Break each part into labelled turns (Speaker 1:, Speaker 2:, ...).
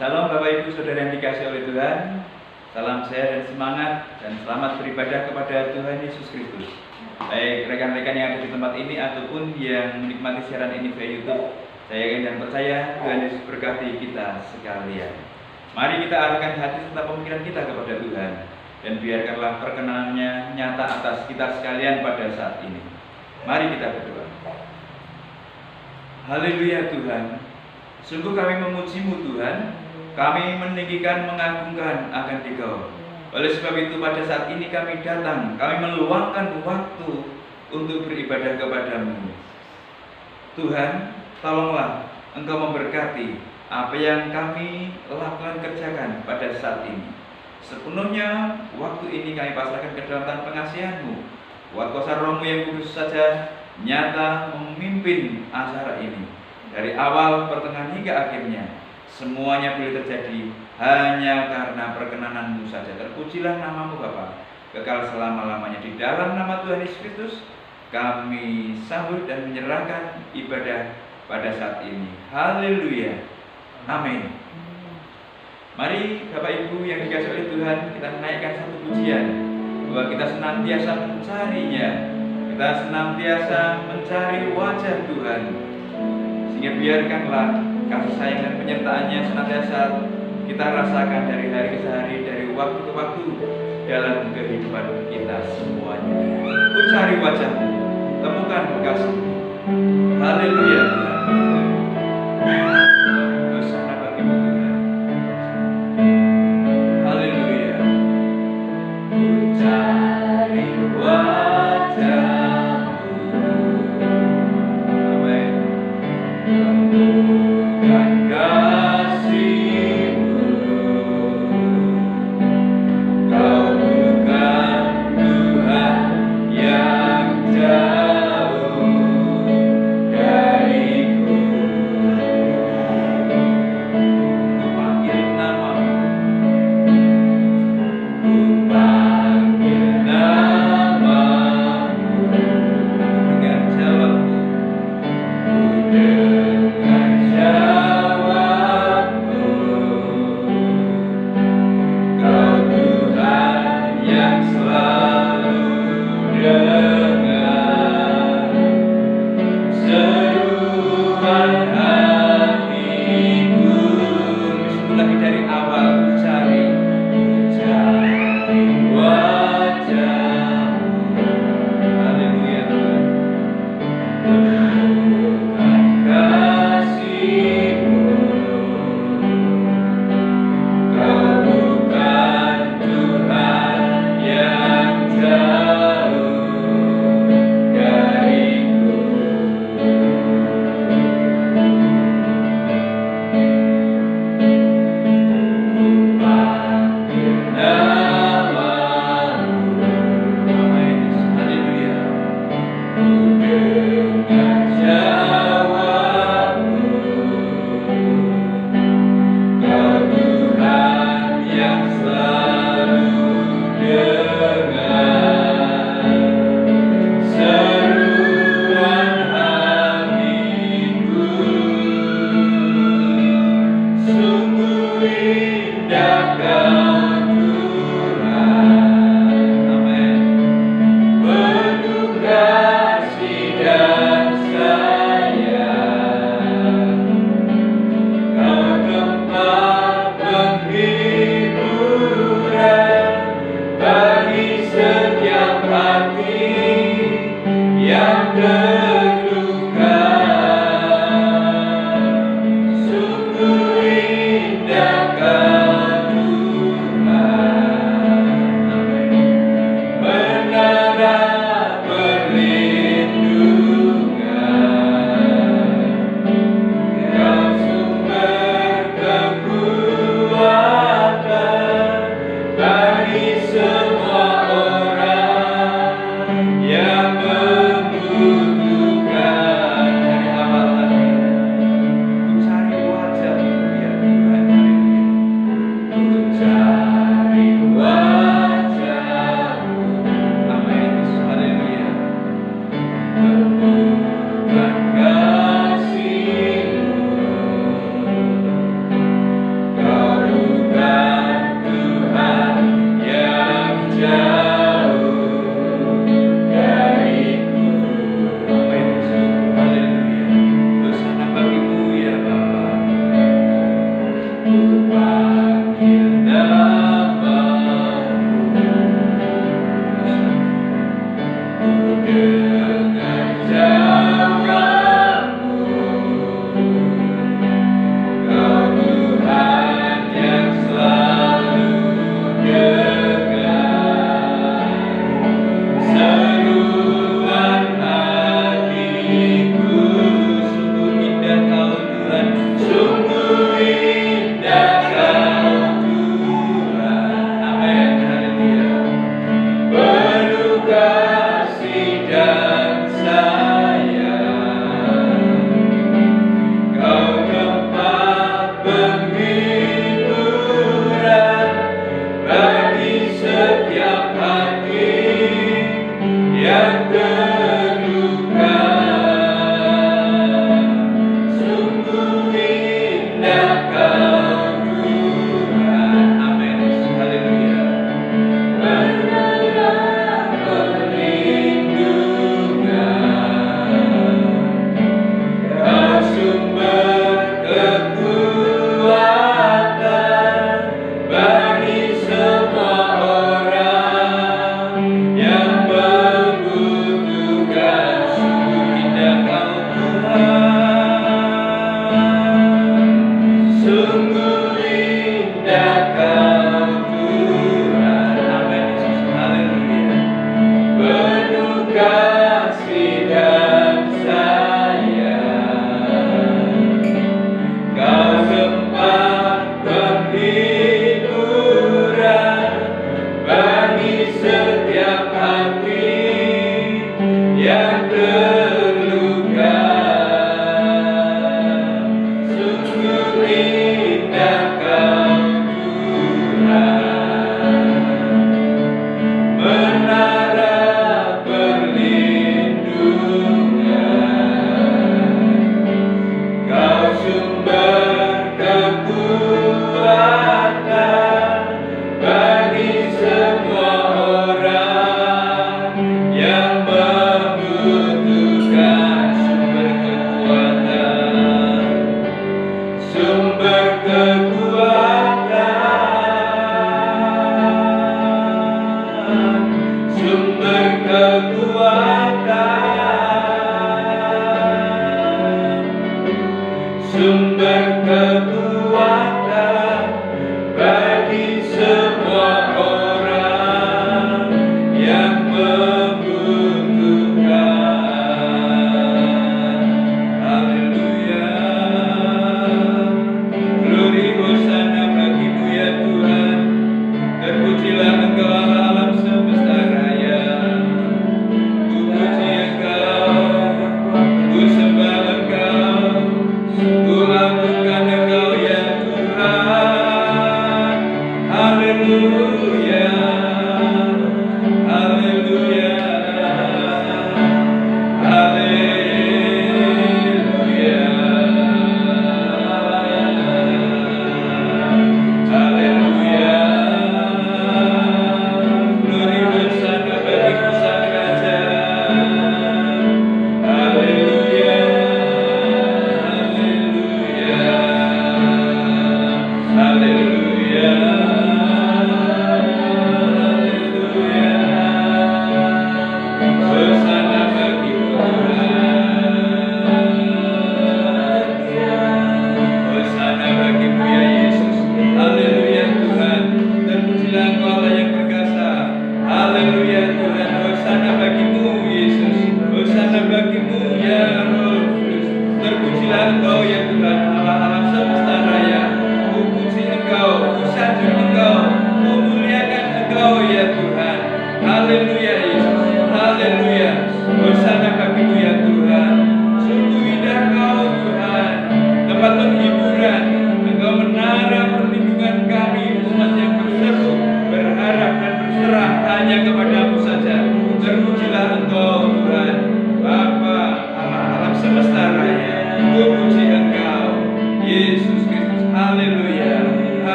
Speaker 1: Shalom Bapak Ibu Saudara yang dikasihi oleh Tuhan. Salam sehat dan semangat dan selamat beribadah kepada Tuhan Yesus Kristus. Baik rekan-rekan yang ada di tempat ini ataupun yang menikmati siaran ini via YouTube, saya yakin dan percaya Tuhan Yesus berkati kita sekalian. Mari kita arahkan hati serta pemikiran kita kepada Tuhan dan biarkanlah perkenanannya nyata atas kita sekalian pada saat ini. Mari kita berdoa. Haleluya Tuhan, sungguh kami memuji-Mu Tuhan. Kami meninggikan, mengagungkan akan Dikau. Oleh sebab itu pada saat ini kami datang, kami meluangkan waktu untuk beribadah kepadamu. Tuhan, tolonglah Engkau memberkati apa yang kami lakukan kerjakan pada saat ini. Sepenuhnya waktu ini kami pasrahkan ke dalam tangan pengasihan-Mu. Kuat kuasa Roh-Mu yang kudus saja nyata memimpin acara ini. Dari awal, pertengahan hingga akhirnya, semuanya boleh terjadi hanya karena perkenanan-Mu saja. Terpujilah nama-Mu Bapa, kekal selama-lamanya. Di dalam nama Tuhan Yesus Kristus, kami sambut dan menyerahkan ibadah pada saat ini. Haleluya. Amin. Mari Bapak Ibu yang dikasihi oleh Tuhan, kita menaikkan satu pujian bahwa kita senantiasa mencarinya. Kita senantiasa mencari wajah Tuhan. Sehingga biarkanlah kasih sayang dan penyertaannya senantiasa kita rasakan dari hari ke hari, dari waktu ke waktu dalam kehidupan kita semuanya. Ku cari wajah-Mu, temukan kasih-Mu. Haleluya Tuhan. Hosana bagi-Mu Tuhan. Haleluya. Ku cari wajah-Mu. Amin. Temukan kasih-Mu. Kau bukan Tuhan yang jauh dariku. Ku panggil nama-Mu. Ku panggil nama-Mu. Dengan jawab-Mu. Ku dengar jawab-Mu. Kau Tuhan yang selalu dengar seruan hatiku. Disebut lagi dari awal. Ku cari wajah-Mu. Haleluya Tuhan. Temukan kasih-Mu. Kau bukan Tuhan yang jauh dariku. Ku panggil nama-Mu. Amin. Haleluya. Ku dengar jawab-Mu. Kau Tuhan yang selalu dengar seruan hatiku. Sungguh indah Kau Tuhan. Amin. Penuh kasih dan sayang. Kau tempat penghiburan bagi setiap hati yang terluka. Sungguh indah Kau Tuhan.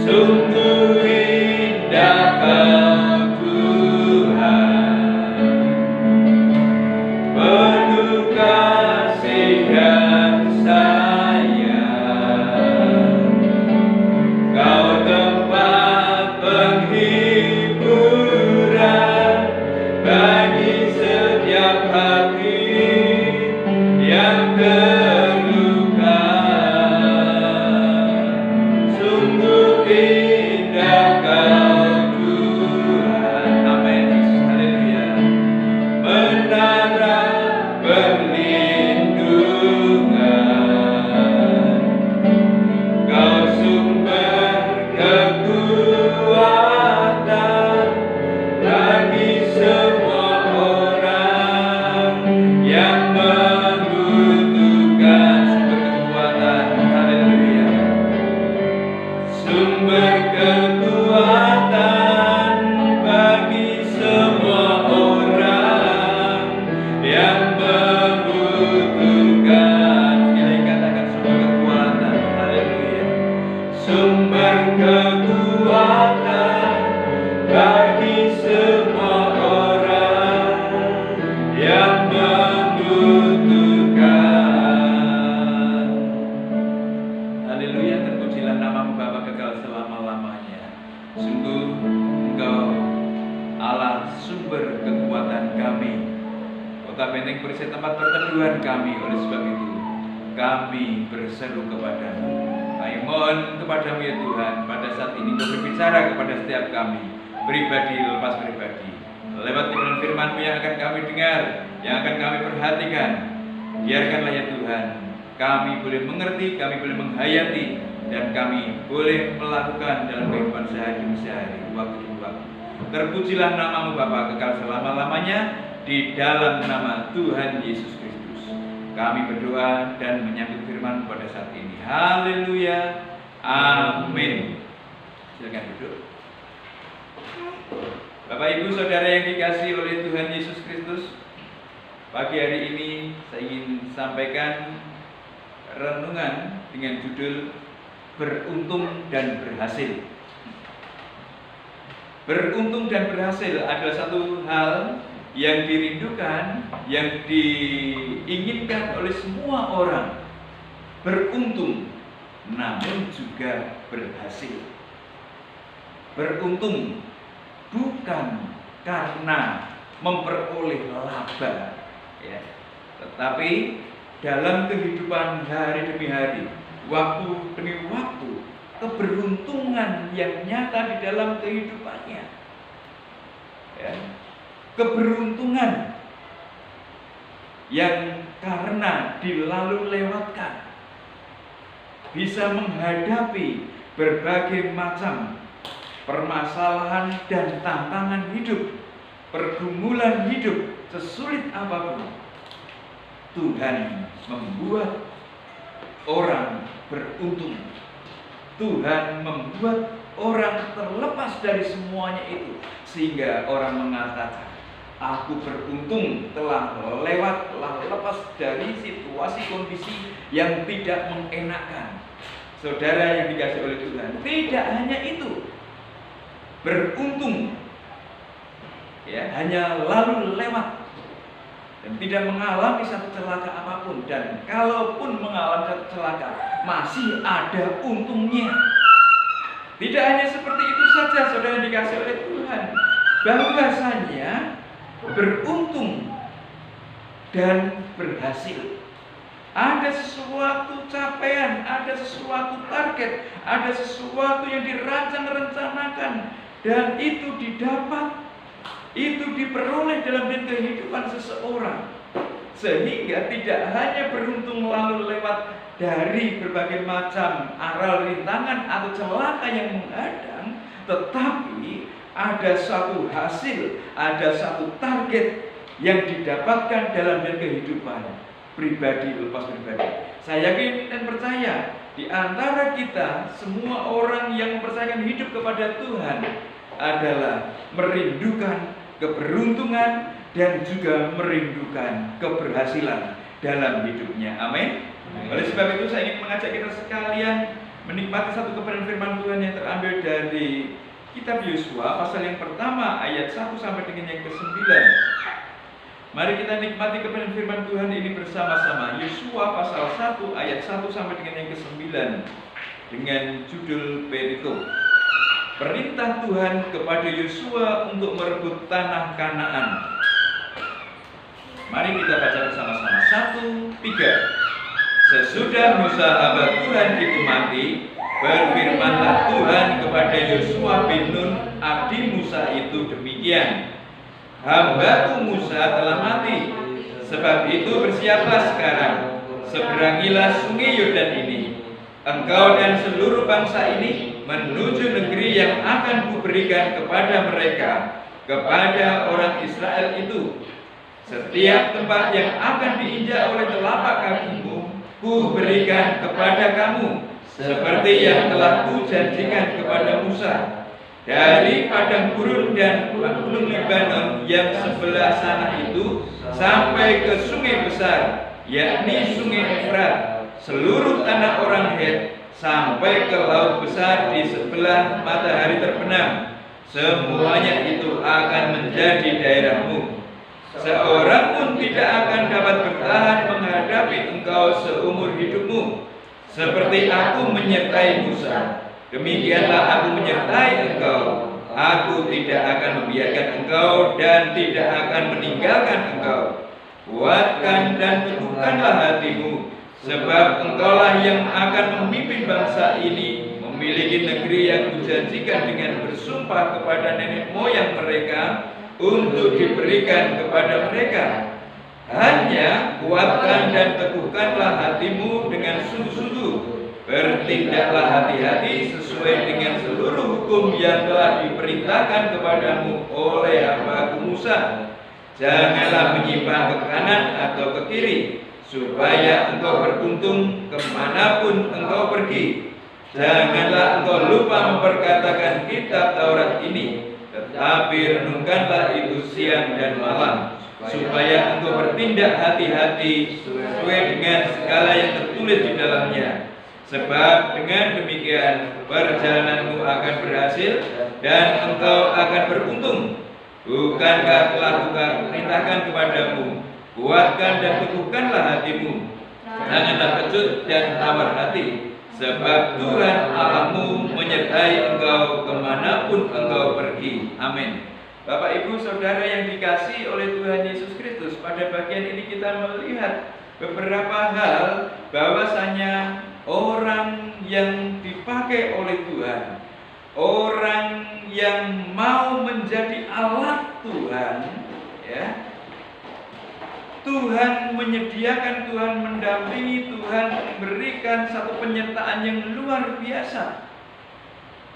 Speaker 2: Sungguh
Speaker 1: sumber kekuatan bagi semua orang yang membutuhkan. Sekali katakan sumber kekuatan. Haleluya. Sumber kekuatan bagi semua orang yang membutuhkan. Haleluya, terpujilah namamu Bapa kekal selama-lamanya. Sungguh Engkau Allah sumber kekuatan kami. Kota Benteng Perisai tempat perteduhan kami. Oleh sebab itu kami berseru kepadamu. Kami mohon kepadamu ya Tuhan, pada saat ini Engkau berbicara kepada setiap kami, pribadi lepas pribadi, lewat kebenaran firman-Mu yang akan kami dengar, yang akan kami perhatikan. Biarkanlah ya Tuhan, kami boleh mengerti, kami boleh menghayati, dan kami boleh melakukan dalam kehidupan sehari demi sehari, waktu demi waktu. Terpujilah namamu Bapa kekal selama-lamanya, di dalam nama Tuhan Yesus Kristus kami berdoa dan menyambut firman pada saat ini. Haleluya, amin. Silakan duduk. Bapak Ibu Saudara yang dikasihi oleh Tuhan Yesus Kristus, pagi hari ini saya ingin sampaikan renungan dengan judul Beruntung dan Berhasil. Beruntung dan berhasil adalah satu hal yang dirindukan, yang diinginkan oleh semua orang. Beruntung, namun juga berhasil. Beruntung bukan karena memperoleh laba, ya, tetapi dalam kehidupan hari demi hari, waktu demi waktu, keberuntungan yang nyata di dalam kehidupannya, ya, keberuntungan yang karena dilalu lewatkan bisa menghadapi berbagai macam permasalahan dan tantangan hidup, pergumulan hidup, sesulit apapun. Tuhan membuat orang beruntung. Tuhan membuat orang terlepas dari semuanya itu, sehingga orang mengatakan, aku beruntung telah lewat, telah lepas dari situasi kondisi yang tidak mengenakan. Saudara yang dikasihi oleh Tuhan, tidak hanya itu. Beruntung, ya, hanya lalu lewat dan tidak mengalami satu celaka apapun, dan kalaupun mengalami satu celaka masih ada untungnya. Tidak hanya seperti itu saja, saudara yang dikasihi oleh Tuhan, bahwasanya beruntung dan berhasil. Ada sesuatu capaian, ada sesuatu target, ada sesuatu yang dirancang-rencanakan, dan itu didapat, itu diperoleh dalam kehidupan seseorang. Sehingga tidak hanya beruntung lalu lewat dari berbagai macam aral rintangan atau celaka yang menghadang, tetapi ada satu hasil, ada satu target yang didapatkan dalam kehidupan pribadi lepas pribadi. Saya yakin dan percaya di antara kita semua orang yang mempercayakan hidup kepada Tuhan adalah merindukan keberuntungan dan juga merindukan keberhasilan dalam hidupnya. Amin. Oleh sebab itu saya ingin mengajak kita sekalian menikmati satu kebenaran firman Tuhan yang terambil dari Kitab Yosua pasal yang pertama ayat 1 sampai dengan yang ke-9. Mari kita nikmati kebenaran firman Tuhan ini bersama-sama. Yosua pasal 1 ayat 1 sampai dengan yang ke-9 dengan judul berikut: Perintah Tuhan kepada Yosua untuk merebut tanah Kanaan. Mari kita baca bersama-sama. 1, 3. Sesudah Musa hamba Tuhan itu mati, berfirmanlah Tuhan kepada Yosua bin Nun abdi Musa itu demikian: Hambaku Musa telah mati, sebab itu bersiaplah sekarang, seberangilah sungai Yordan ini, engkau dan seluruh bangsa ini menuju negeri yang akan kuberikan kepada mereka, kepada orang Israel itu. Setiap tempat yang akan diinjak oleh telapak kakimu, kuberikan kepada kamu, seperti yang telah kujanjikan kepada Musa. Dari padang gurun dan gunung Libanon yang sebelah sana itu sampai ke sungai besar, yakni sungai Efrat, seluruh tanah orang Het, sampai ke laut besar di sebelah matahari terbenam, semuanya itu akan menjadi daerahmu. Seorang pun tidak akan dapat bertahan menghadapi engkau seumur hidupmu. Seperti aku menyertai Musa, demikianlah aku menyertai engkau. Aku tidak akan membiarkan engkau dan tidak akan meninggalkan engkau. Kuatkan dan teguhkanlah hatimu, sebab engkaulah yang akan memimpin bangsa ini memiliki negeri yang kujanjikan dengan bersumpah kepada nenek moyang mereka untuk diberikan kepada mereka. Hanya kuatkan dan teguhkanlah hatimu dengan sungguh-sungguh. Bertindaklah hati-hati sesuai dengan seluruh hukum yang telah diperintahkan kepadamu oleh hamba-Ku Musa. Janganlah menyimpang ke kanan atau ke kiri, supaya engkau beruntung kemanapun engkau pergi. Janganlah engkau lupa memperkatakan kitab Taurat ini, tetapi renungkanlah itu siang dan malam, supaya engkau bertindak hati-hati sesuai dengan segala yang tertulis di dalamnya. Sebab dengan demikian perjalananmu akan berhasil dan engkau akan beruntung. Bukankah telah kuperintahkan kepadamu, kuatkan dan teguhkanlah hatimu, janganlah kecut dan tawar hati, sebab Tuhan Allahmu menyertai engkau kemanapun engkau pergi. Amin. Bapak, Ibu, Saudara yang dikasihi oleh Tuhan Yesus Kristus, pada bagian ini kita melihat beberapa hal bahwasanya orang yang dipakai oleh Tuhan, orang yang mau menjadi alat Tuhan, ya, Tuhan menyediakan, Tuhan mendampingi, Tuhan memberikan satu penyertaan yang luar biasa.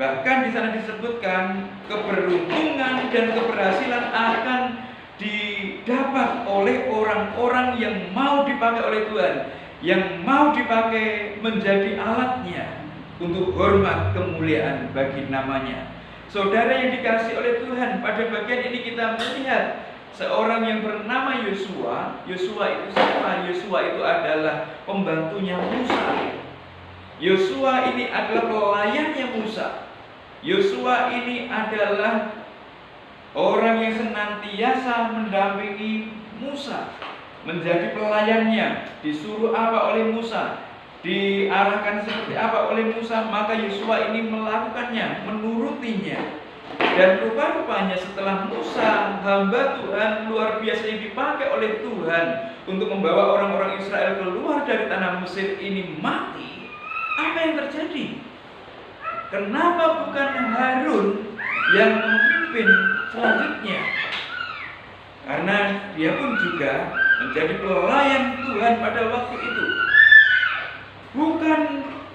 Speaker 1: Bahkan di sana disebutkan keberuntungan dan keberhasilan akan didapat oleh orang-orang yang mau dipakai oleh Tuhan, yang mau dipakai menjadi alatnya untuk hormat kemuliaan bagi namanya. Saudara yang dikasihi oleh Tuhan, pada bagian ini kita melihat seorang yang bernama Yosua. Yosua itu siapa? Yosua itu adalah pembantunya Musa. Yosua ini adalah pelayannya Musa. Yosua ini adalah orang yang senantiasa mendampingi Musa, menjadi pelayannya. Disuruh apa oleh Musa, diarahkan seperti apa oleh Musa, maka Yosua ini melakukannya, menurutinya. Dan rupa-rupanya setelah Musa, hamba Tuhan luar biasa yang dipakai oleh Tuhan untuk membawa orang-orang Israel keluar dari tanah Mesir ini mati, apa yang terjadi? Kenapa bukan Harun yang memimpin selanjutnya? Karena dia pun juga menjadi pelayan Tuhan pada waktu itu. Bukan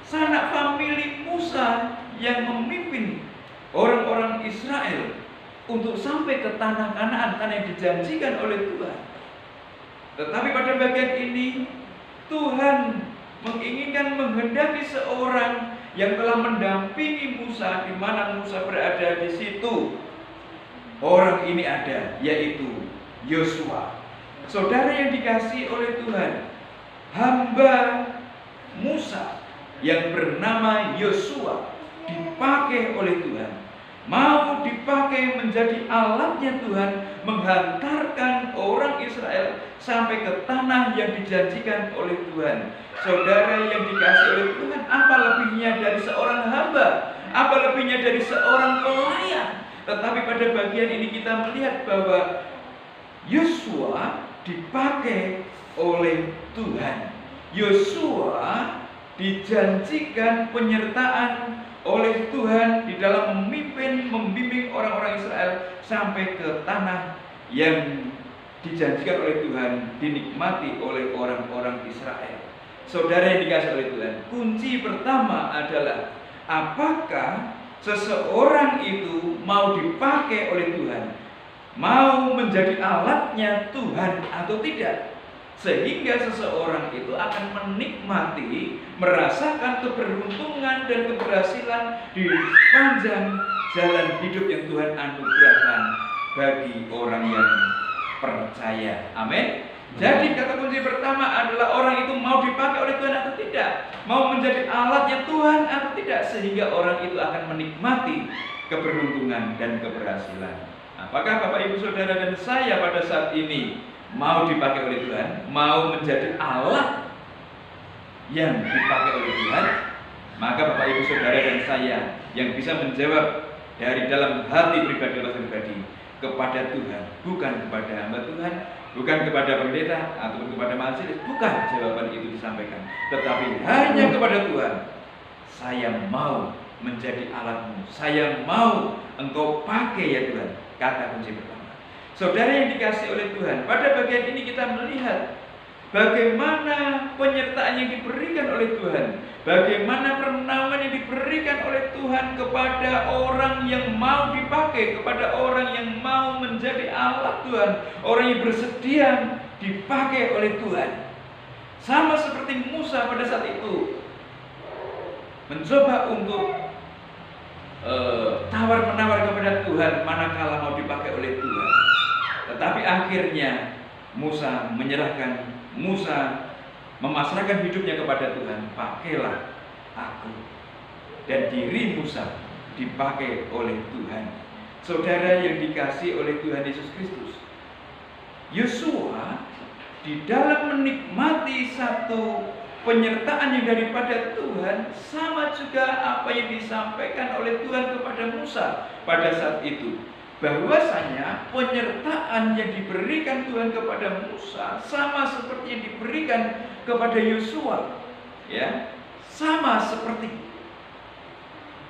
Speaker 1: sanak famili Musa yang memimpin orang-orang Israel untuk sampai ke tanah Kanaan, tanah yang dijanjikan oleh Tuhan. Tetapi pada bagian ini Tuhan menginginkan menghendaki seorang yang telah mendampingi Musa di mana Musa berada di situ. Orang ini ada, yaitu Yosua. Saudara yang dikasihi oleh Tuhan, hamba Musa yang bernama Yosua dipakai oleh Tuhan, mau dipakai menjadi alatnya Tuhan, menghantarkan orang Israel sampai ke tanah yang dijanjikan oleh Tuhan. Saudara yang dikasihi oleh Tuhan, apa lebihnya dari seorang hamba? Apa lebihnya dari seorang pelayan? Tetapi pada bagian ini kita melihat bahwa Yosua dipakai oleh Tuhan. Yosua dijanjikan penyertaan oleh Tuhan di dalam membimbing orang-orang Israel sampai ke tanah yang dijanjikan oleh Tuhan, dinikmati oleh orang-orang Israel. Saudara yang dikasihi oleh Tuhan, kunci pertama adalah apakah seseorang itu mau dipakai oleh Tuhan, mau menjadi alatnya Tuhan atau tidak. Sehingga seseorang itu akan menikmati, merasakan keberuntungan dan keberhasilan di panjang jalan hidup yang Tuhan anugerahkan bagi orang yang percaya. Amin. Jadi kata kunci pertama adalah orang itu mau dipakai oleh Tuhan atau tidak, mau menjadi alatnya Tuhan atau tidak, sehingga orang itu akan menikmati keberuntungan dan keberhasilan. Apakah Bapak Ibu Saudara dan saya pada saat ini mau dipakai oleh Tuhan, mau menjadi alat yang dipakai oleh Tuhan? Maka Bapak Ibu Saudara dan saya yang bisa menjawab dari dalam hati pribadi kepada Tuhan, bukan kepada hamba Tuhan, bukan kepada pendeta ataupun kepada majelis, bukan jawaban itu disampaikan, tetapi hanya kepada Tuhan. Saya mau menjadi alatmu, saya mau engkau pakai ya Tuhan. Kata kunci pertama. Saudara yang dikasih oleh Tuhan, pada bagian ini kita melihat bagaimana penyertaan yang diberikan oleh Tuhan, bagaimana pernaungan yang diberikan oleh Tuhan kepada orang yang mau dipakai, kepada orang yang mau menjadi alat Tuhan, orang yang bersedia dipakai oleh Tuhan. Sama seperti Musa pada saat itu mencoba untuk tawar-menawar kepada Tuhan manakala mau dipakai oleh Tuhan. Tetapi akhirnya Musa menyerahkan, Musa memasrahkan hidupnya kepada Tuhan. Pakailah aku, dan diri Musa dipakai oleh Tuhan. Saudara yang dikasih oleh Tuhan Yesus Kristus, Yosua di dalam menikmati satu penyertaan yang daripada Tuhan, sama juga apa yang disampaikan oleh Tuhan kepada Musa pada saat itu, bahwasanya penyertaan yang diberikan Tuhan kepada Musa sama seperti yang diberikan kepada Yosua, ya, sama seperti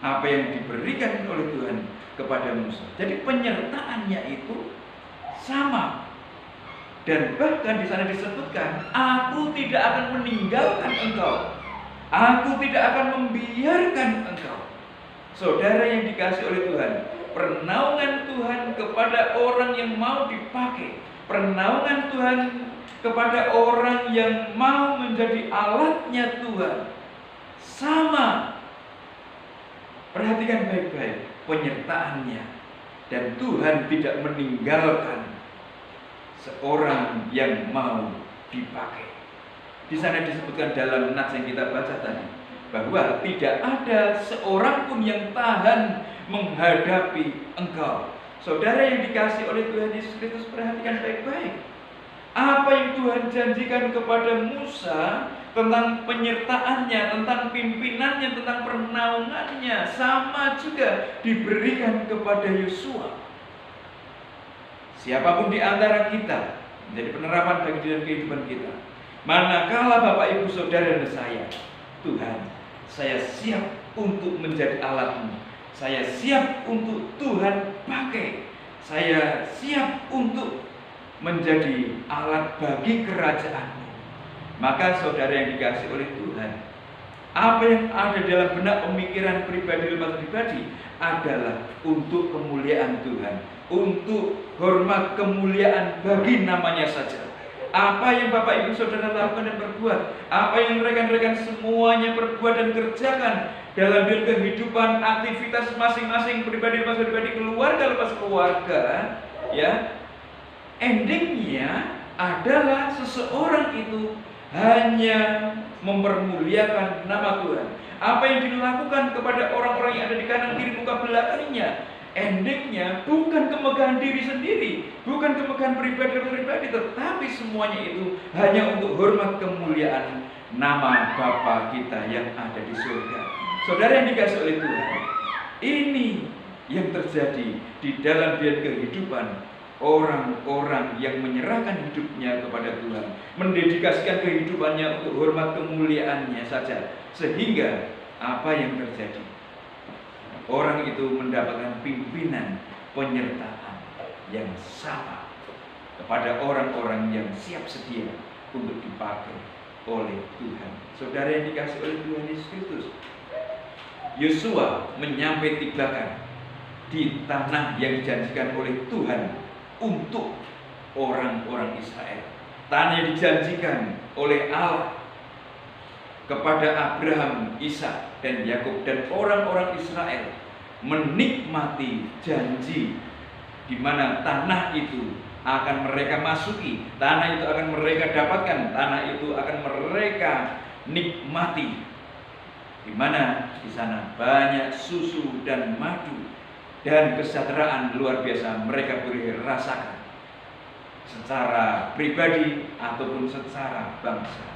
Speaker 1: apa yang diberikan oleh Tuhan kepada Musa. Jadi penyertaannya itu sama. Dan bahkan di sana disebutkan, aku tidak akan meninggalkan engkau, aku tidak akan membiarkan engkau. Saudara yang dikasih oleh Tuhan, pernaungan Tuhan kepada orang yang mau dipakai, pernaungan Tuhan kepada orang yang mau menjadi alatnya Tuhan, sama. Perhatikan baik-baik penyertaannya, dan Tuhan tidak meninggalkan seorang yang mau dipakai. Di sana disebutkan dalam nats yang kita baca tadi, bahwa tidak ada seorang pun yang tahan menghadapi engkau. Saudara yang dikasih oleh Tuhan Yesus Kristus, perhatikan baik-baik. Apa yang Tuhan janjikan kepada Musa tentang penyertaannya, tentang pimpinannya, tentang pernaungannya, sama juga diberikan kepada Yosua. Siapapun di antara kita menjadi penerapan bagi dalam kehidupan kita. Manakala Bapak Ibu Saudara dan saya, Tuhan, saya siap untuk menjadi alatmu, saya siap untuk Tuhan pakai, saya siap untuk menjadi alat bagi kerajaan-Mu. Maka saudara yang dikasih oleh Tuhan, apa yang ada dalam benak pemikiran pribadi adalah untuk kemuliaan Tuhan, untuk hormat kemuliaan bagi namanya saja. Apa yang Bapak Ibu Saudara lakukan dan berbuat, apa yang rekan-rekan semuanya berbuat dan kerjakan dalam kehidupan aktivitas masing-masing pribadi lepas pribadi, keluarga lepas keluarga, ya, endingnya adalah seseorang itu hanya mempermuliakan nama Tuhan. Apa yang dilakukan kepada orang-orang yang ada di kanan kiri muka belakangnya, endingnya bukan kemegahan diri sendiri, bukan kemegahan pribadi, tetapi semuanya itu hanya untuk hormat kemuliaan nama Bapa kita yang ada di surga. Saudara yang dikasih oleh Tuhan, ini yang terjadi di dalam kehidupan orang-orang yang menyerahkan hidupnya kepada Tuhan, mendedikasikan kehidupannya untuk hormat kemuliaannya saja, sehingga apa yang terjadi? Orang itu mendapatkan pimpinan penyertaan yang sama kepada orang-orang yang siap sedia untuk dipakai oleh Tuhan. Saudara yang dikasih oleh Tuhan Yesus Kristus, Yosua menyampai tibakan di tanah yang dijanjikan oleh Tuhan untuk orang-orang Israel. tanah yang dijanjikan oleh Allah kepada Abraham, Ishak, dan Yakub dan orang-orang Israel, menikmati janji di mana tanah itu akan mereka masuki, tanah itu akan mereka dapatkan, tanah itu akan mereka nikmati, di mana di sana banyak susu dan madu dan kesejahteraan luar biasa mereka boleh rasakan secara pribadi ataupun secara bangsa.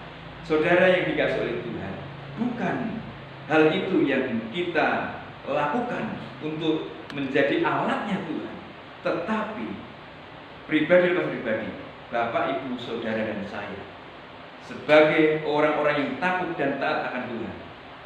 Speaker 1: Saudara yang dikasihi oleh Tuhan, bukan hal itu yang kita lakukan untuk menjadi alatnya Tuhan, tetapi pribadi, Bapak, Ibu, Saudara, dan saya sebagai orang-orang yang takut dan taat akan Tuhan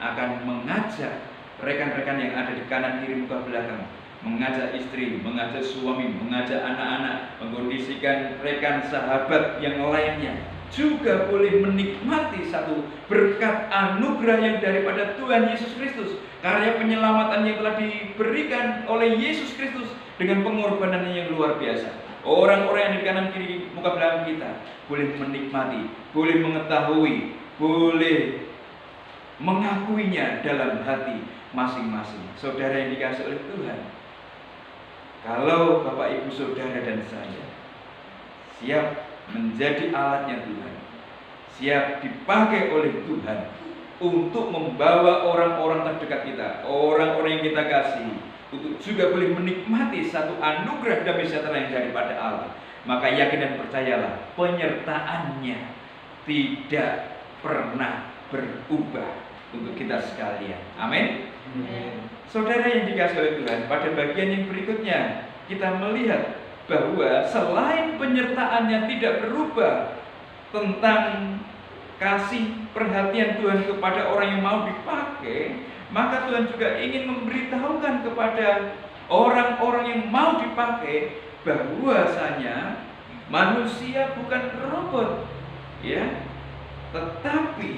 Speaker 1: akan mengajak rekan-rekan yang ada di kanan kiri muka belakang, mengajak istri, mengajak suami, mengajak anak-anak, mengkondisikan rekan sahabat yang lainnya juga boleh menikmati satu berkat anugerah yang daripada Tuhan Yesus Kristus, karya penyelamatan yang telah diberikan oleh Yesus Kristus dengan pengorbanannya yang luar biasa. Orang-orang yang di kanan kiri muka belakang kita boleh menikmati, boleh mengetahui, boleh mengakuinya dalam hati masing-masing. Saudara yang dikasihi oleh Tuhan, kalau Bapak, Ibu, Saudara, dan saya siap menjadi alatnya Tuhan, siap dipakai oleh Tuhan untuk membawa orang-orang terdekat kita, orang-orang yang kita kasih, untuk juga boleh menikmati satu anugerah damai sejahtera yang daripada Allah, maka yakin dan percayalah, penyertaannya tidak pernah berubah untuk kita sekalian. Amin. Saudara yang dikasihi oleh Tuhan, pada bagian yang berikutnya kita melihat bahwa selain penyertaannya tidak berubah tentang kasih perhatian Tuhan kepada orang yang mau dipakai, maka Tuhan juga ingin memberitahukan kepada orang-orang yang mau dipakai bahwasanya manusia bukan robot, ya. Tetapi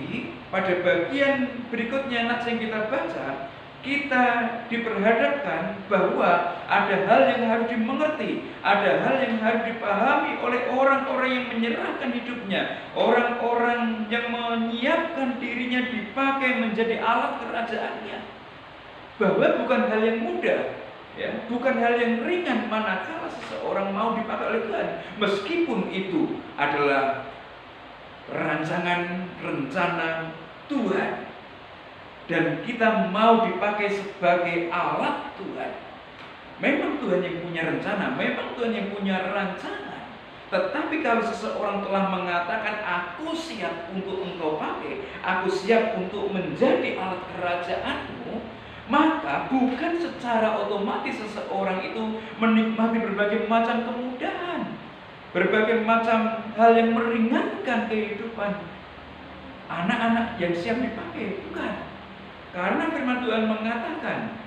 Speaker 1: pada bagian berikutnya nats yang kita baca, kita diperhadapkan bahwa ada hal yang harus dimengerti, ada hal yang harus dipahami oleh orang-orang yang menyerahkan hidupnya, orang-orang yang menyiapkan dirinya dipakai menjadi alat kerajaannya, bahwa bukan hal yang mudah, ya, bukan hal yang ringan manakala seseorang mau dipakai oleh Tuhan, meskipun itu adalah rancangan rencana Tuhan dan kita mau dipakai sebagai alat Tuhan. Memang Tuhan yang punya rencana, memang Tuhan yang punya rancangan. Tetapi kalau seseorang telah mengatakan aku siap untuk engkau pakai, aku siap untuk menjadi alat kerajaanmu, maka bukan secara otomatis seseorang itu menikmati berbagai macam kemudahan, berbagai macam hal yang meringankan kehidupan anak-anak yang siap dipakai, bukan. Karena firman Tuhan mengatakan,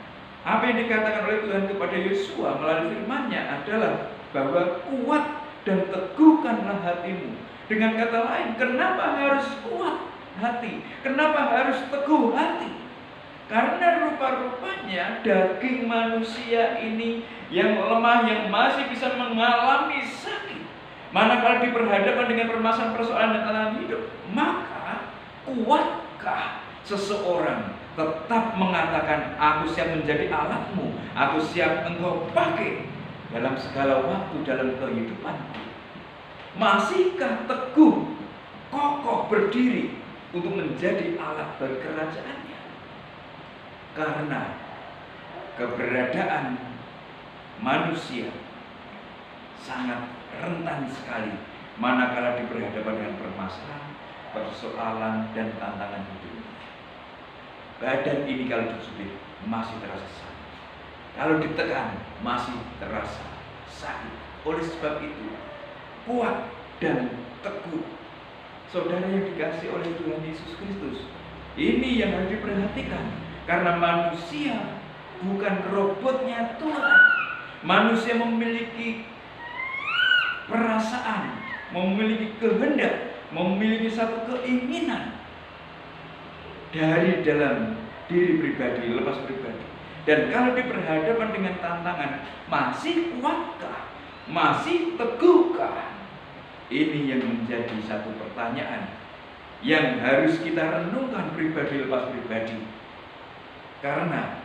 Speaker 1: apa yang dikatakan oleh Tuhan kepada Yosua melalui firman-Nya adalah bahwa kuat dan teguhkanlah hatimu. Dengan kata lain, kenapa harus kuat hati? Kenapa harus teguh hati? Karena rupa-rupanya daging manusia ini yang lemah, yang masih bisa mengalami sakit, manakala diperhadapkan dengan permasalahan-persoalan dan tantangan hidup, maka kuatkah seseorang tetap mengatakan aku siap menjadi alatmu, aku siap engkau pakai dalam segala waktu dalam kehidupanku? Masihkah teguh, kokoh berdiri untuk menjadi alat bagi kerajaannya? Karena keberadaan manusia sangat rentan sekali manakala diperhadapkan dengan permasalahan, persoalan, dan tantangan hidup. Badan ini kalau disubit masih terasa sakit, kalau ditekan masih terasa sakit. Oleh sebab itu, kuat dan teguh. Saudara yang dikasihi oleh Tuhan Yesus Kristus, ini yang harus diperhatikan, karena manusia bukan robotnya Tuhan. Manusia memiliki perasaan, memiliki kehendak, memiliki satu keinginan dari dalam diri pribadi, lepas pribadi. Dan kalau diperhadapkan dengan tantangan, masih kuatkah? Masih teguhkah? Ini yang menjadi satu pertanyaan yang harus kita renungkan pribadi lepas pribadi. Karena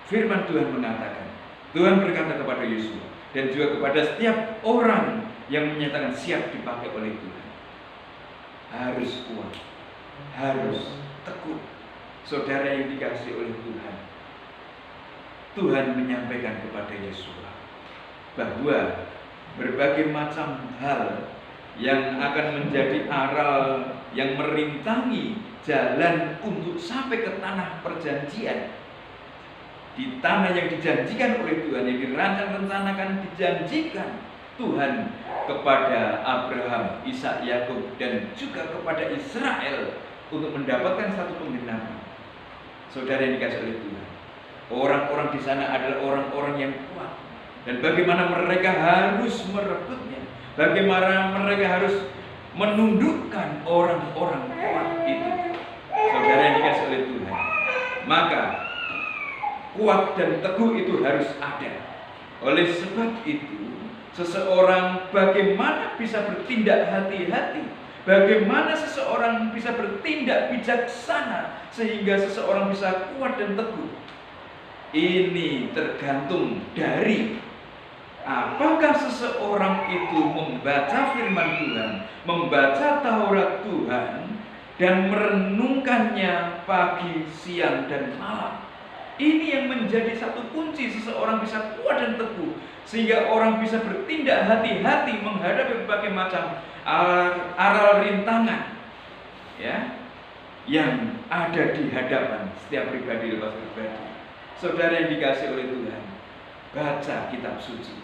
Speaker 1: firman Tuhan mengatakan, Tuhan berkata kepada Yosua dan juga kepada setiap orang yang menyatakan siap dipakai oleh Tuhan, harus kuat, harus teguh. Saudara yang dikasihi oleh Tuhan, Tuhan menyampaikan kepada Yosua bahwa berbagai macam hal yang akan menjadi aral yang merintangi jalan untuk sampai ke tanah perjanjian, di tanah yang dijanjikan oleh Tuhan, yang dirancang-rencanakan, dijanjikan Tuhan kepada Abraham, Ishak, Yakub, dan juga kepada Israel untuk mendapatkan satu penggenapan. Saudara yang dikasihi oleh Tuhan, orang-orang di sana adalah orang-orang yang kuat, dan bagaimana mereka harus merebutnya, bagaimana mereka harus menundukkan orang-orang kuat itu. Saudara yang dikasihi oleh Tuhan, maka kuat dan teguh itu harus ada. Oleh sebab itu, seseorang bagaimana bisa bertindak hati-hati, bagaimana seseorang bisa bertindak bijaksana sehingga seseorang bisa kuat dan teguh, ini tergantung dari apakah seseorang itu membaca firman Tuhan, membaca Taurat Tuhan, dan merenungkannya pagi, siang, dan malam. Ini yang menjadi satu kunci seseorang bisa kuat dan teguh, sehingga orang bisa bertindak hati-hati menghadapi berbagai macam aral rintangan, ya, yang ada di hadapan setiap pribadi lepas pribadi. Saudara yang dikasihi oleh Tuhan, baca kitab suci,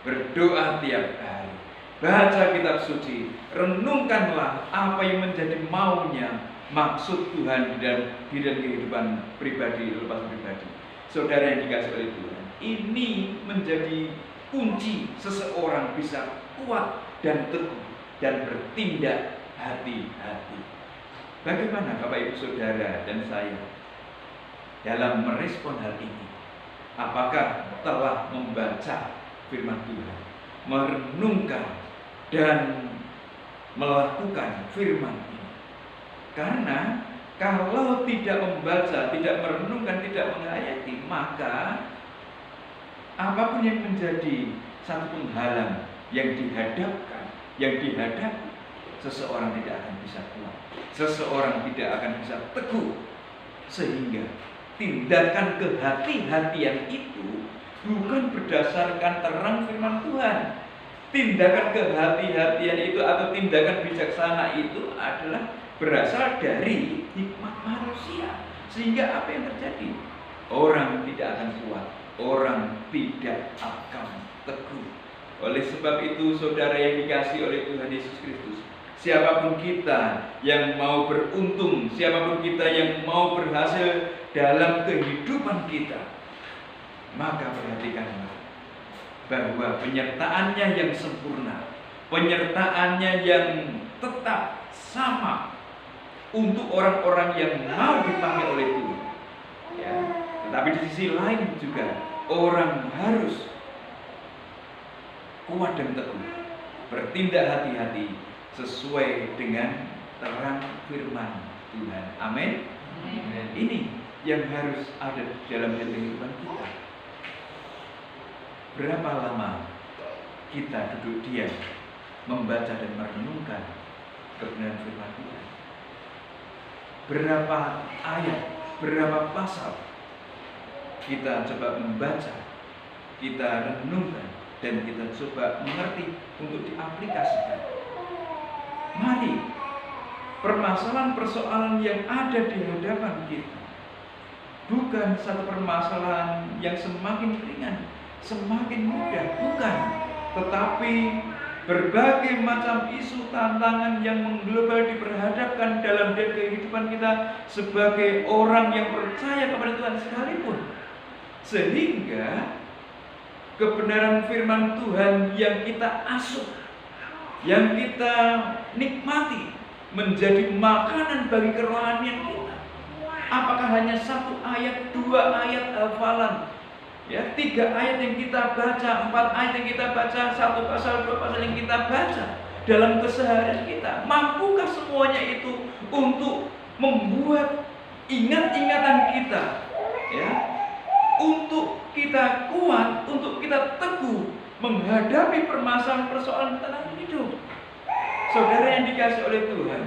Speaker 1: berdoa tiap hari, baca kitab suci, renungkanlah apa yang menjadi maunya, maksud Tuhan di dalam kehidupan pribadi lepas pribadi. Saudara yang dikasihi oleh Tuhan, ini menjadi kunci seseorang bisa kuat dan teguh dan bertindak hati-hati. Bagaimana Bapak Ibu Saudara dan saya dalam merespon hal ini? Apakah telah membaca firman Tuhan, merenungkan dan melakukan firman ini? Karena kalau tidak membaca, tidak merenungkan, tidak menghayati, maka apapun yang menjadi satu penghalang yang dihadapkan, yang dihadapi, seseorang tidak akan bisa kuat, seseorang tidak akan bisa teguh, sehingga tindakan kehati-hatian itu bukan berdasarkan terang firman Tuhan. Tindakan kehati-hatian itu atau tindakan bijaksana itu adalah berasal dari hikmat manusia. Sehingga apa yang terjadi? Orang tidak akan kuat, orang tidak akan teguh. Oleh sebab itu, saudara yang dikasihi oleh Tuhan Yesus Kristus, siapapun kita yang mau beruntung, siapapun kita yang mau berhasil dalam kehidupan kita, maka perhatikanlah bahwa penyertaannya yang sempurna, penyertaannya yang tetap sama untuk orang-orang yang mau dipanggil oleh Tuhan, ya. Tetapi di sisi lain juga orang harus kuat dan teguh, bertindak hati-hati sesuai dengan terang firman Tuhan. Amin. Ini yang harus ada dalam kehidupan kita. Berapa lama kita duduk diam membaca dan merenungkan kebenaran firman Tuhan? Berapa ayat, berapa pasal kita coba membaca, kita renungkan, dan kita coba mengerti untuk diaplikasikan. Mari, permasalahan-persoalan yang ada di hadapan kita bukan satu permasalahan yang semakin ringan, semakin mudah, bukan. Tetapi berbagai macam isu tantangan yang mengglobal diperhadapkan dalam kehidupan kita sebagai orang yang percaya kepada Tuhan sekalipun. Sehingga kebenaran firman Tuhan yang kita asuh, yang kita nikmati, menjadi makanan bagi kerohanian kita. Apakah hanya satu ayat, dua ayat hafalan, ya, 3 ayat yang kita baca, 4 ayat yang kita baca, 1 pasal, 2 pasal yang kita baca, dalam keseharian kita? Mampukah semuanya itu untuk membuat ingat-ingatan kita, ya, untuk kita kuat, untuk kita teguh menghadapi permasalahan-persoalan dalam hidup? Saudara yang dikasih oleh Tuhan,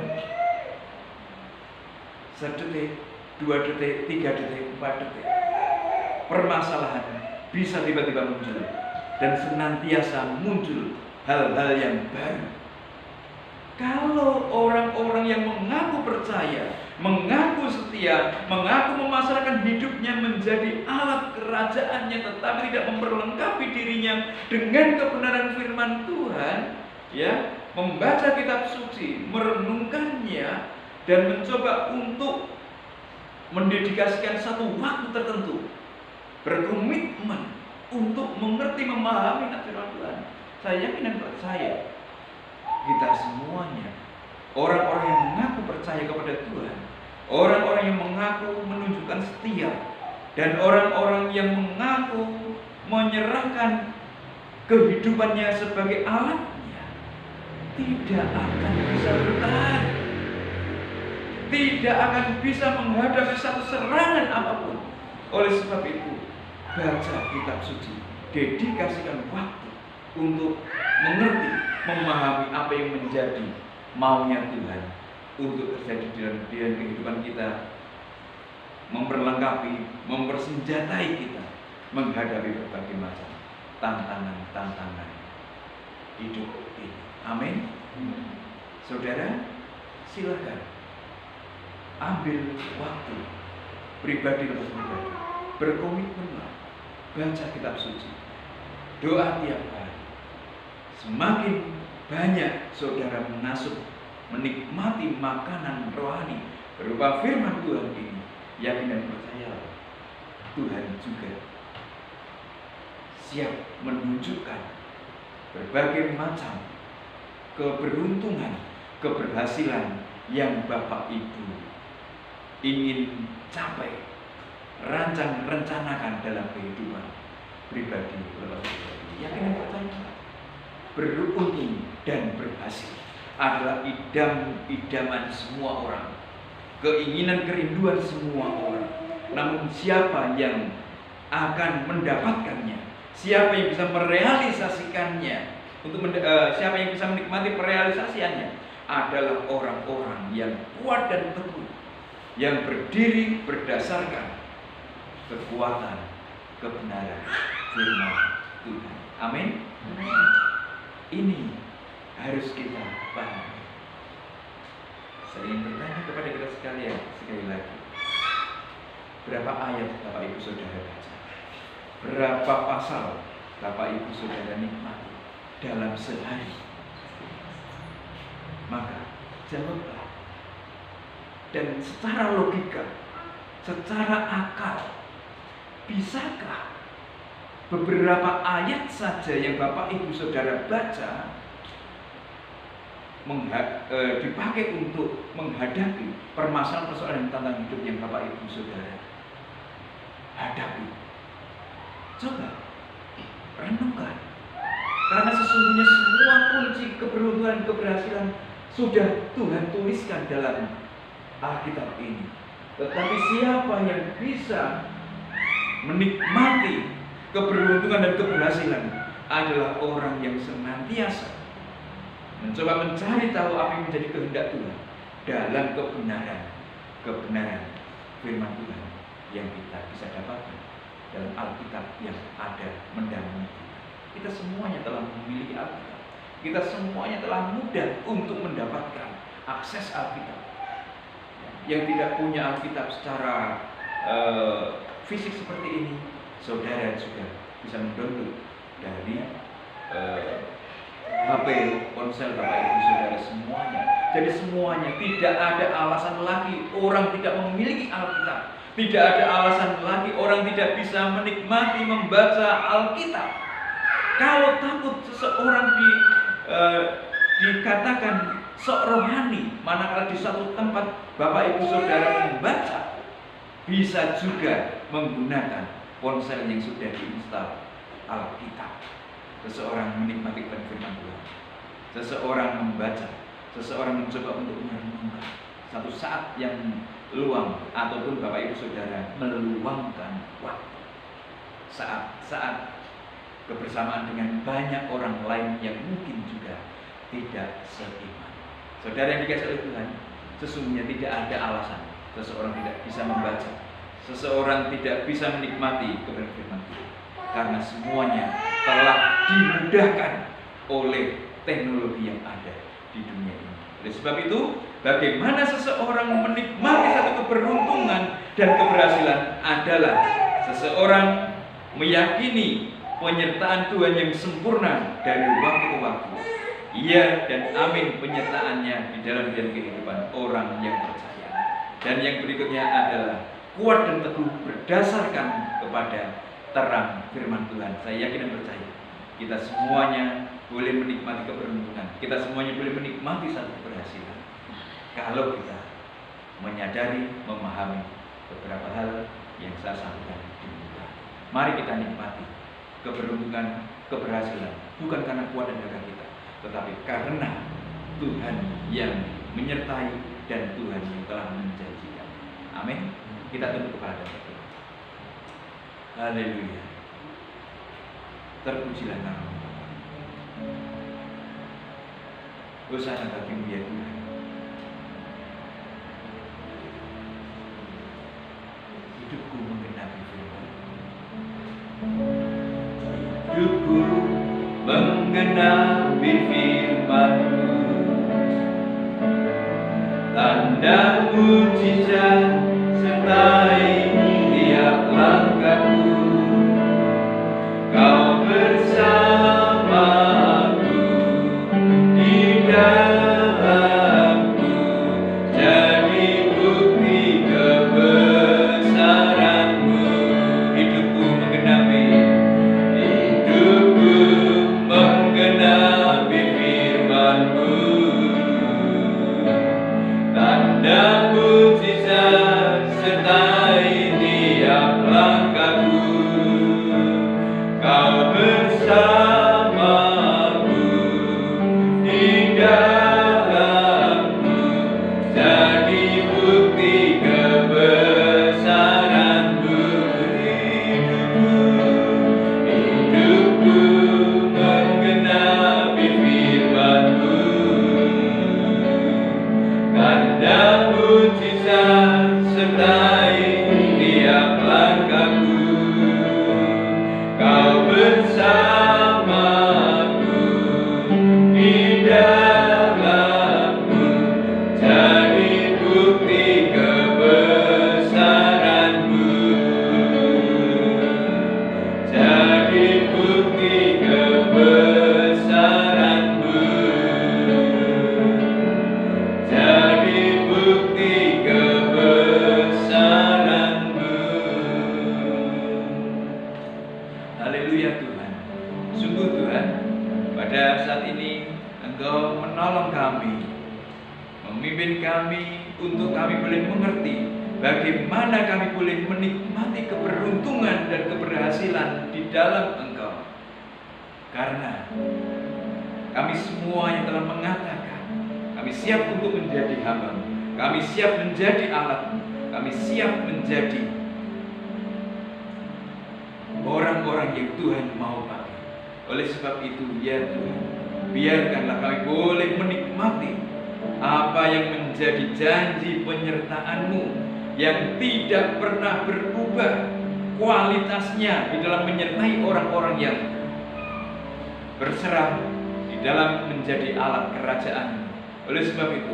Speaker 1: 1 detik, 2 detik, 3 detik, 4 detik, permasalahan bisa tiba-tiba muncul dan senantiasa muncul hal-hal yang baru. Kalau orang-orang yang mengaku percaya, mengaku setia, mengaku memasarkan hidupnya menjadi alat kerajaannya, tetapi tidak memperlengkapi dirinya dengan kebenaran firman Tuhan, ya, membaca kitab suci, merenungkannya, dan mencoba untuk mendedikasikan satu waktu tertentu, berkomitmen untuk mengerti, memahami firman Tuhan. Saya yakin dan percaya kita semuanya, orang-orang yang mengaku percaya kepada Tuhan, orang-orang yang mengaku menunjukkan setia, dan orang-orang yang mengaku menyerahkan kehidupannya sebagai alatnya, tidak akan bisa bertahan, tidak akan bisa menghadapi satu serangan apapun. Oleh sebab itu, baca kitab suci, dedikasikan waktu untuk mengerti, memahami apa yang menjadi maunya Tuhan untuk terjadi dalam kehidupan kita, memperlengkapi, mempersenjatai kita menghadapi berbagai macam tantangan-tantangan hidup ini. Amin. Saudara, silakan ambil waktu pribadi lepas pribadi, berkomitmenlah, baca kitab suci, doa tiap hari. Semakin banyak saudara mengasuh, menikmati makanan rohani berupa firman Tuhan ini, yakin dan percaya Tuhan juga siap menunjukkan berbagai macam keberuntungan, keberhasilan yang Bapak Ibu ingin capai, rencanakan dalam kehidupan pribadi. Yakin dan percaya beruntung dan berhasil adalah idam-idaman semua orang, keinginan kerinduan semua orang. Namun siapa yang akan mendapatkannya, siapa yang bisa merealisasikannya, siapa yang bisa menikmati perealisasiannya, adalah orang-orang yang kuat dan teguh, yang berdiri berdasarkan kekuatan kebenaran firman Tuhan. Amin. Ini harus kita pahami. Saya ingin bertanya kepada kita sekalian sekali lagi, berapa ayat Bapak Ibu Saudara baca? Berapa pasal Bapak Ibu Saudara nikmati dalam sehari? Maka jawablah. Dan secara logika, secara akal, bisakah beberapa ayat saja yang Bapak Ibu Saudara baca dipakai untuk menghadapi permasalahan-persoalan tentang hidup yang Bapak Ibu Saudara hadapi? Coba renungkan, karena sesungguhnya semua kunci keberuntungan, keberhasilan sudah Tuhan tuliskan dalam Alkitab ini. Tetapi siapa yang bisa menikmati keberuntungan dan keberhasilan adalah orang yang senantiasa mencoba mencari tahu apa yang menjadi kehendak Tuhan dalam kebenaran firman Tuhan yang kita bisa dapatkan dalam Alkitab yang ada mendampingi kita. Kita semuanya telah memiliki Alkitab. Kita semuanya telah mudah untuk mendapatkan akses Alkitab. Yang tidak punya Alkitab secara fisik seperti ini, saudara juga bisa mendownload dari HP, ponsel Bapak Ibu Saudara semuanya. Jadi semuanya, tidak ada alasan lagi orang tidak memiliki Alkitab. Tidak ada alasan lagi orang tidak bisa menikmati membaca Alkitab. Kalau takut seseorang dikatakan sok rohani, manakala di satu tempat Bapak Ibu Saudara membaca, bisa juga menggunakan ponsel yang sudah diinstal Alkitab. Seseorang menikmati firman Tuhan seseorang membaca, seseorang mencoba untuk merenungkan. Satu saat yang luang, ataupun Bapak Ibu Saudara meluangkan waktu, saat-saat kebersamaan dengan banyak orang lain yang mungkin juga tidak seiman. Saudara yang dikasihi oleh Tuhan, sesungguhnya tidak ada alasan seseorang tidak bisa membaca, seseorang tidak bisa menikmati kebenaran firman Tuhan, karena semuanya telah dimudahkan oleh teknologi yang ada di dunia ini. Oleh sebab itu, bagaimana seseorang menikmati satu keberuntungan dan keberhasilan adalah seseorang meyakini penyertaan Tuhan yang sempurna dari waktu ke waktu. Iya dan amin penyertaannya di dalam kehidupan orang yang percaya. Dan yang berikutnya adalah kuat dan teguh berdasarkan kepada terang firman Tuhan. Saya yakin dan percaya kita semuanya boleh menikmati keberuntungan, kita semuanya boleh menikmati satu keberhasilan kalau kita menyadari, memahami beberapa hal yang saya sampaikan di muka. Mari kita nikmati keberuntungan, keberhasilan, bukan karena kuat dan gagah kita, tetapi karena Tuhan yang menyertai dan Tuhan yang telah menjanjikan. Amin. Kita tunduk kepala dan berdoa. Haleluya. Terpujilah nama-Mu. Hosana bagi-Mu ya Tuhan. Hidupku menggenapi firman. Hidupku menggenapi firman-Mu. Tanda mujizat sertai tiap langkahku. Kau bersamaku di dalamku, jadi bukti kebesaran-Mu. Hidupku menggenapi firman-Mu. Tanda mujizat sertai tiap langkahku. Kau bersamaku di dalamku, jadi bukti kebesaran-Mu. Hidupku menggenapi firman-Mu. Tanda mujizat sertai tiap langkahku. Kau bersamaku di dalamku, jadi bukti kebesaran-Mu. Jadi bukti kebesaran-Mu. Jadi bukti kebesaran-Mu. Haleluya Tuhan. Sungguh Tuhan, pada saat ini Engkau menolong kami, memimpin kami untuk kami boleh mengerti bagaimana kami boleh menikmati keberuntungan dan keberhasilan di dalam Engkau. Karena kami semua yang telah mengatakan kami siap untuk menjadi hamba-Mu, kami siap menjadi alat-Mu, kami siap menjadi orang-orang yang Tuhan mau pakai. Oleh sebab itu ya Tuhan, biarkanlah kami boleh menikmati apa yang menjadi janji penyertaan-Mu yang tidak pernah berubah kualitasnya di dalam menyertai orang-orang yang berserah di dalam menjadi alat kerajaan-Mu. Oleh sebab itu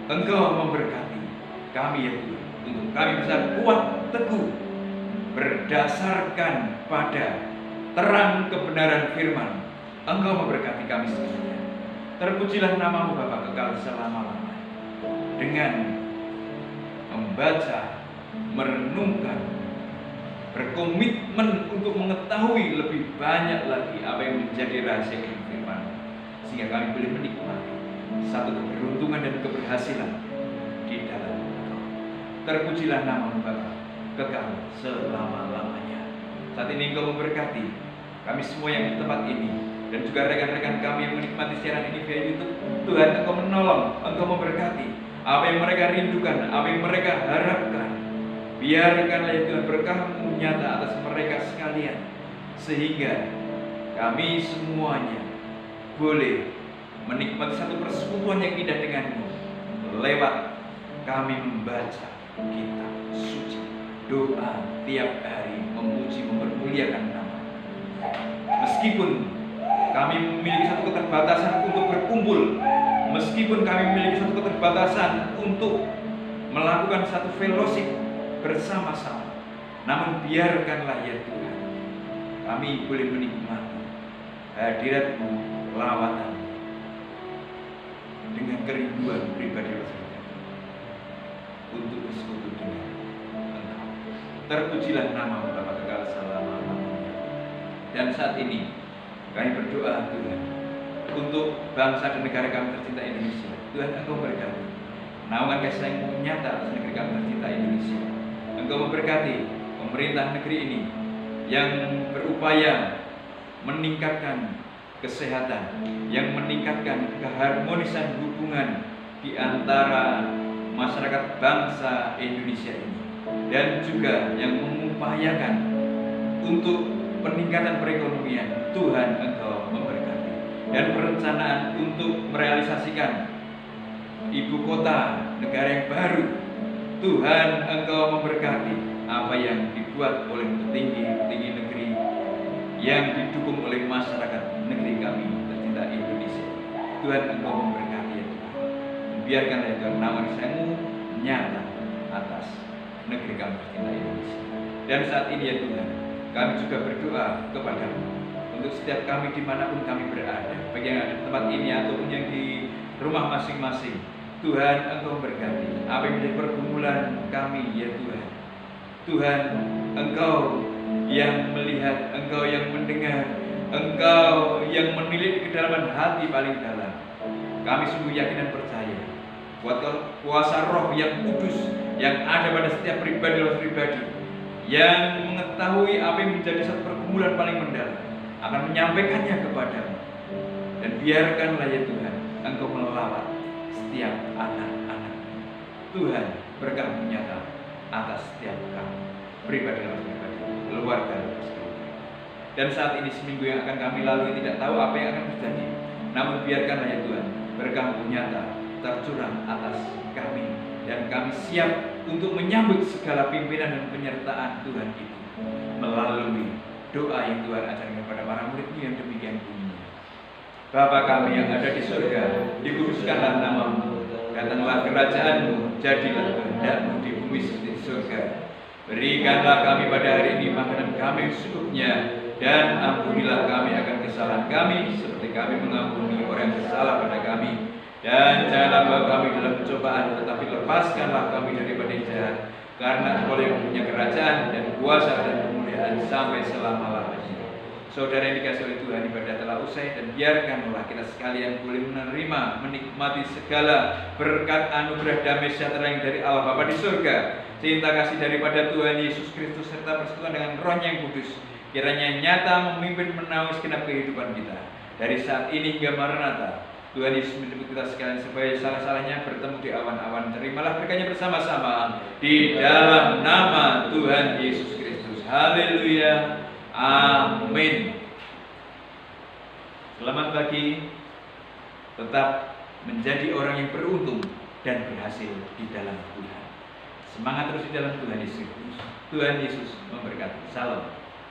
Speaker 1: Engkau memberkati kami ya Tuhan, untuk kami bisa kuat teguh berdasarkan pada terang kebenaran firman. Engkau memberkati kami semuanya. Terpujilah nama-Mu Bapa kekal selama-lamanya. Dengan membaca, merenungkan, berkomitmen untuk mengetahui lebih banyak lagi apa yang menjadi rahasia firman, sehingga kami boleh menikmati satu keberuntungan dan keberhasilan di dalam Engkau. Terpujilah nama-Mu Bapa kekal selama-lamanya. Saat ini Engkau memberkati kami semua yang di tempat ini, dan juga rekan-rekan kami yang menikmati siaran ini via YouTube. Tuhan, Engkau menolong, Engkau memberkati apa yang mereka rindukan, apa yang mereka harapkan. Biarkanlah ya Tuhan berkah-Mu nyata atas mereka sekalian, sehingga kami semuanya boleh menikmati satu persekutuan yang indah dengan-Mu lewat kami membaca kitab suci, doa tiap hari, memuji mempermuliakan nama. Meskipun kami memiliki satu keterbatasan untuk berkumpul, meskipun kami memiliki satu keterbatasan untuk melakukan satu fellowship bersama-sama, namun biarkanlah ya Tuhan kami boleh menikmati hadirat-Mu, lawatan dengan kerinduan pribadi untuk bersekutu dengan Engkau. Terpujilah nama-Mu Bapa kekal selama-lamanya. Dan saat ini kami berdoa Tuhan untuk bangsa dan negara kami tercinta Indonesia. Tuhan, Engkau berkati naungan kasih sayang-Mu nyata atas negeri kami tercinta Indonesia. Engkau memberkati pemerintah negeri ini yang berupaya meningkatkan kesehatan, yang meningkatkan keharmonisan hubungan di antara masyarakat bangsa Indonesia ini, dan juga yang mengupayakan untuk peningkatan perekonomian. Tuhan, Engkau memberkati, dan perencanaan untuk merealisasikan ibu kota negara yang baru. Tuhan, Engkau memberkati apa yang dibuat oleh petinggi-petinggi negeri yang didukung oleh masyarakat negeri kami tercinta Indonesia. Tuhan, Engkau memberkati ya Tuhan. Biarkanlah ya Tuhan naungan kasih-Mu nyata atas negeri kami tercinta Indonesia. Dan saat ini ya Tuhan, kami juga berdoa kepada-Mu untuk setiap kami dimanapun kami berada, baik yang ada di tempat ini ataupun yang di rumah masing-masing. Tuhan, Engkau berkati apa yang menjadi pergumulan kami ya Tuhan. Tuhan, Engkau yang melihat, Engkau yang mendengar, Engkau yang menilik di kedalaman hati paling dalam. Kami sungguh yakin dan percaya buat kuasa Roh yang kudus yang ada pada setiap pribadi yang mengetahui apa yang menjadi satu pergumulan paling mendalam akan menyampaikannya kepadamu. Dan biarkanlah ya Tuhan Engkau melawat setiap anak-anak. Tuhan, berkah-Mu nyata atas setiap kami, pribadi, keluarga. Dan saat ini seminggu yang akan kami lalui tidak tahu apa yang akan terjadi, namun biarkanlah ya Tuhan berkah-Mu nyata tercurah atas kami, dan kami siap untuk menyambut segala pimpinan dan penyertaan Tuhan itu melalui doa yang Tuhan ajarkan kepada para murid-Mu yang demikian bunyinya. Bapa kami yang ada di surga, dikuduskanlah nama-Mu, datanglah kerajaan-Mu, jadilah kehendak-Mu di bumi seperti di surga. Berikanlah kami pada hari ini makanan kami secukupnya, dan ampunilah kami akan kesalahan kami seperti kami mengampuni orang yang bersalah pada kami. Dan janganlah bawa kami dalam pencobaan, tetapi lepaskanlah kami daripada yang jahat, karena Engkau yang punya kerajaan dan kuasa dan kemuliaan sampai selama-lamanya. Saudara yang dikasihi oleh Tuhan, ibadah telah usai, dan biarkanlah kita sekalian boleh menerima, menikmati segala berkat anugerah damai sejahtera yang dari Allah Bapa di surga, cinta kasih daripada Tuhan Yesus Kristus, serta persekutuan dengan Roh-Nya yang kudus, kiranya nyata memimpin menaungi segenap kehidupan kita dari saat ini hingga Maranatha. Tuhan Yesus menjemput kita sekalian supaya salah-salahnya bertemu di awan-awan. Terimalah berkatnya bersama-sama di dalam nama Tuhan Yesus Kristus. Haleluya. Amin. Selamat pagi. Tetap menjadi orang yang beruntung dan berhasil di dalam Tuhan. Semangat terus di dalam Tuhan Yesus Kristus. Tuhan Yesus memberkati. Salam.